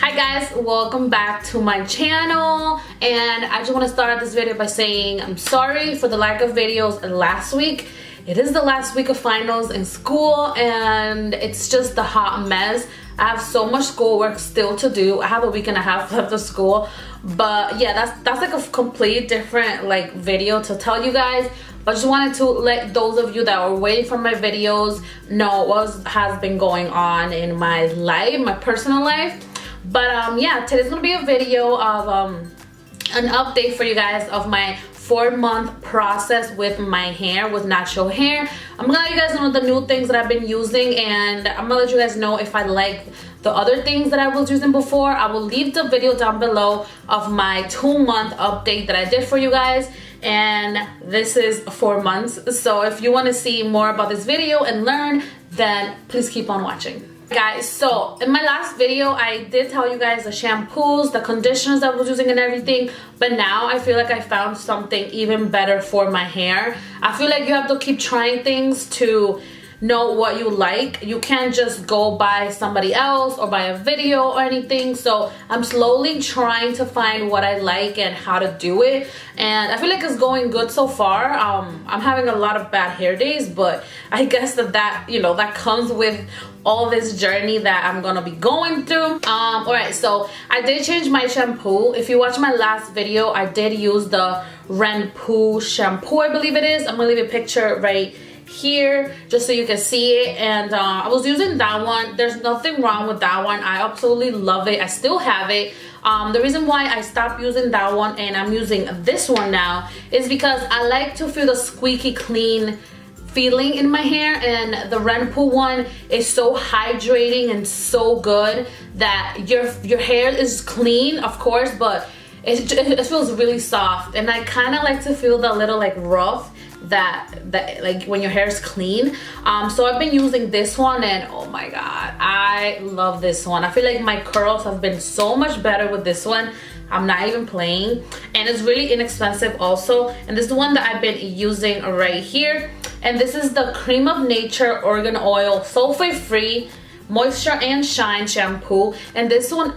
Hi guys, welcome back to my channel, and I just want to start out this video by saying I'm sorry for the lack of videos last week. It is the last week of finals in school and it's just a hot mess. I have so much schoolwork still to do. I have a week and a half left of school, but yeah, that's like a completely different like video to tell you guys. But I just wanted to let those of you that are waiting for my videos know what has been going on in my life, my personal life. But yeah, today's gonna be a video of an update for you guys of my 4-month process with my hair, with natural hair. I'm gonna let you guys know the new things that I've been using, and I'm gonna let you guys know if I like the other things that I was using before. I will leave the video down below of my 2-month update that I did for you guys, and this is 4 months. So if you want to see more about this video and learn, then please keep on watching. Guys, so in my last video I did tell you guys the shampoos, the conditioners I was using and everything, but now I feel like I found something even better for my hair. I feel like you have to keep trying things to know what you like. You can't just go by somebody else or by a video or anything. So I'm slowly trying to find what I like and how to do it, and I feel like it's going good so far. I'm having a lot of bad hair days, but I guess that you know, that comes with all this journey that I'm gonna be going through. Alright, so I did change my shampoo. If you watch my last video, I did use the Shampoo shampoo, I believe it is. I'm gonna leave a picture right here just so you can see it, and I was using that one. There's nothing wrong with that one. I absolutely love it. I still have it. The reason why I stopped using that one and I'm using this one now is because I like to feel the squeaky clean feeling in my hair, and the Shampoo one is so hydrating and so good that your hair is clean, of course, but it feels really soft, and I kind of like to feel the little like rough that like when your hair is clean. So I've been using this one, and oh my god, I love this one. I feel like my curls have been so much better with this one. I'm not even playing, and it's really inexpensive also. And this is the one that I've been using right here, and this is the Cream of Nature Argan Oil Sulfate Free Moisture and Shine shampoo. And this one,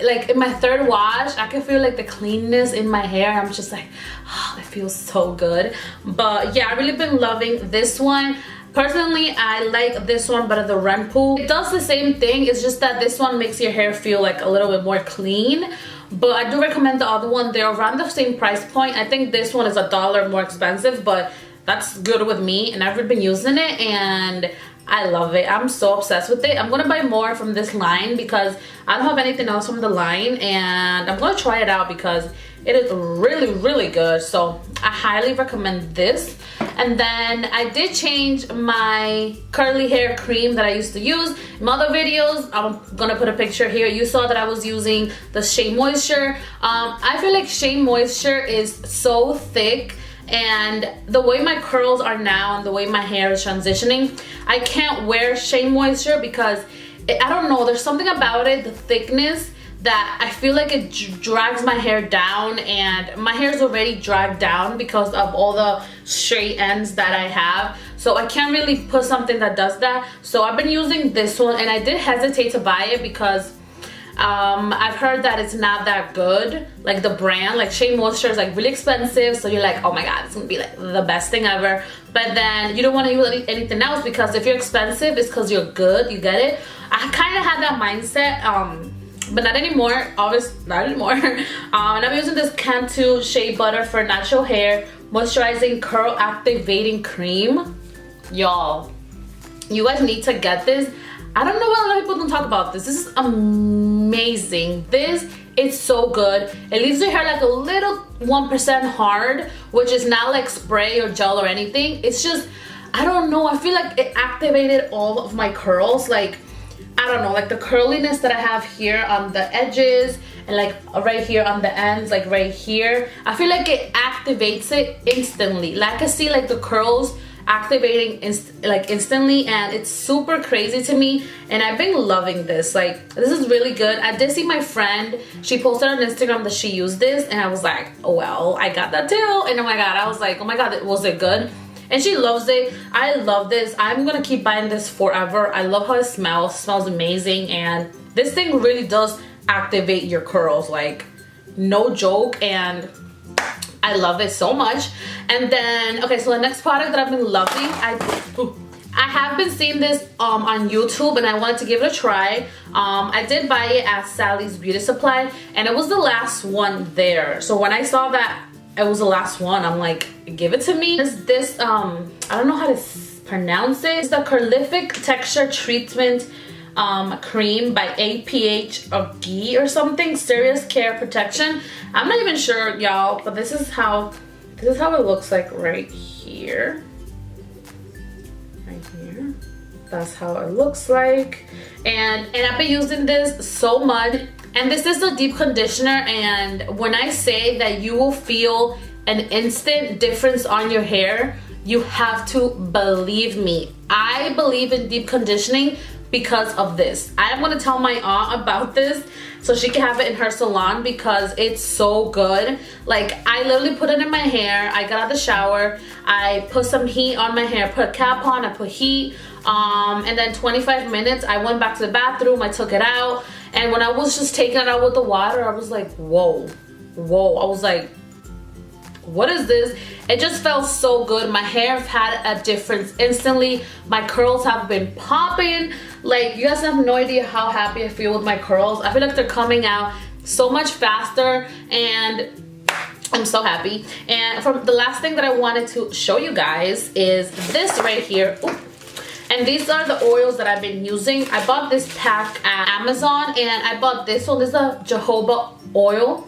like in my third wash, I can feel like the cleanness in my hair. I'm just like, oh, it feels so good. But yeah, I've really been loving this one. Personally, I like this one better than the Shampoo. It does the same thing, it's just that this one makes your hair feel like a little bit more clean. But I do recommend the other one. They're around the same price point. I think this one is $1 more expensive, but that's good with me, and I've been using it and I love it. I'm so obsessed with it. I'm gonna buy more from this line because I don't have anything else from the line, and I'm gonna try it out because it is really good. So I highly recommend this. And then I did change my curly hair cream that I used to use. In my other videos, I'm gonna put a picture here. You saw that I was using the Shea Moisture. I feel like Shea Moisture is so thick, and the way my curls are now and the way my hair is transitioning, I can't wear Shea Moisture because I don't know, there's something about it, the thickness, that I feel like it drags my hair down, and my hair is already dragged down because of all the straight ends that I have. So I can't really put something that does that. So I've been using this one, and I did hesitate to buy it because I've heard that it's not that good, like the brand, like Shea Moisture is like really expensive, so you're like, oh my god, it's gonna be like the best thing ever. But then you don't want to use anything else, because if you're expensive, it's because you're good, you get it. I kind of had that mindset, but not anymore, obviously not anymore. And I'm using this Cantu Shea Butter for Natural Hair Moisturizing Curl Activating Cream. Y'all, you guys need to get this. I don't know why a lot of people don't talk about this. This is amazing. This is so good. It leaves your hair like a little 1% hard, which is not like spray or gel or anything. It's just, I don't know, I feel like it activated all of my curls. Like, I don't know, like the curliness that I have here on the edges and like right here on the ends, like right here, I feel like it activates it instantly. Like I see like the curls activating instantly, and it's super crazy to me, and I've been loving this. Like, this is really good. I did see my friend, she posted on Instagram that she used this, and I was like, oh, well, I got that too. And oh my god, I was like, oh my god, was it good? And she loves it. I love this. I'm gonna keep buying this forever. I love how it smells. It smells amazing, and this thing really does activate your curls, like no joke, and I love it so much. And then, okay, so the next product that I've been loving, I have been seeing this on YouTube, and I wanted to give it a try. I did buy it at Sally's Beauty Supply, and it was the last one there. So when I saw that it was the last one, I'm like, give it to me. This I don't know how to pronounce it. It's the Curlific Texture Treatment Cream by APH or Ghee or something. Serious Care Protection. I'm not even sure, y'all, but this is how it looks like right here. Right here. That's how it looks like. And I've been using this so much. And this is a deep conditioner, and when I say that you will feel an instant difference on your hair, you have to believe me. I believe in deep conditioning because of this. I am going to tell my aunt about this so she can have it in her salon because it's so good. Like, I literally put it in my hair. I got out of the shower, I put some heat on my hair, put a cap on, I put heat, and then 25 minutes I went back to the bathroom, I took it out, and when I was just taking it out with the water, I was like, whoa. I was like, what is this? It just felt so good. My hair had a difference instantly. My curls have been popping. Like, you guys have no idea how happy I feel with my curls. I feel like they're coming out so much faster, and I'm so happy. And from the last thing that I wanted to show you guys is this right here. Ooh. And these are the oils that I've been using. I bought this pack at Amazon, and I bought this one. This is a jojoba oil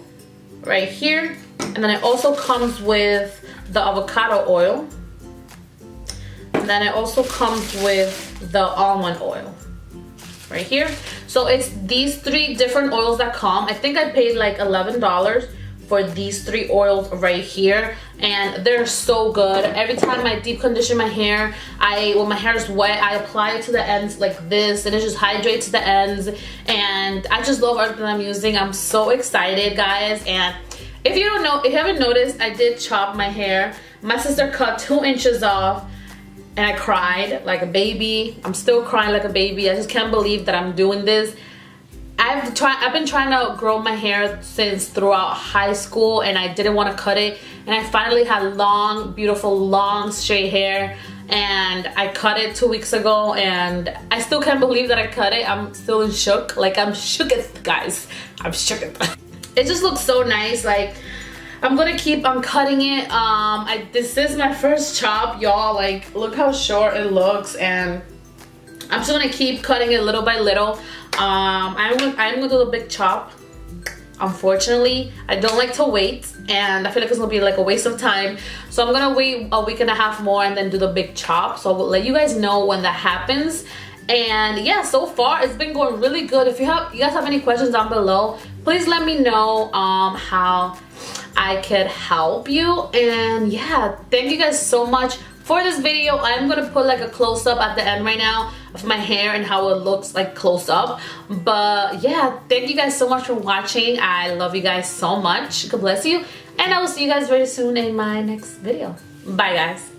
right here. And then it also comes with the avocado oil. And then it also comes with the almond oil right here. So it's these 3 different oils that come. I think I paid like $11 for these 3 oils right here, and they're so good. Every time I deep condition my hair, when my hair is wet, I apply it to the ends like this, and it just hydrates the ends, and I just love everything I'm using. I'm so excited, guys. And if you haven't noticed, I did chop my hair. My sister cut 2 inches off, and I cried like a baby. I'm still crying like a baby. I just can't believe that I'm doing this. I've been trying to grow my hair since throughout high school, and I didn't want to cut it, and I finally had long, beautiful, long straight hair, and I cut it 2 weeks ago, and I still can't believe that I cut it. I'm still in shook. Like, I'm shooketh, guys. I'm shooketh. It just looks so nice. Like, I'm gonna keep on cutting it. This is my first chop, y'all. Like, look how short it looks, and I'm just gonna keep cutting it little by little. I'm gonna do the big chop. Unfortunately, I don't like to wait, and I feel like it's gonna be like a waste of time. So I'm gonna wait a week and a half more and then do the big chop. So I will let you guys know when that happens. And yeah, so far it's been going really good. If you guys have any questions down below, please let me know how I could help you. And yeah, thank you guys so much for this video. I'm gonna put like a close-up at the end right now of my hair and how it looks like close up. But yeah, thank you guys so much for watching. I love you guys so much. God bless you, and I will see you guys very soon in my next video. Bye, guys.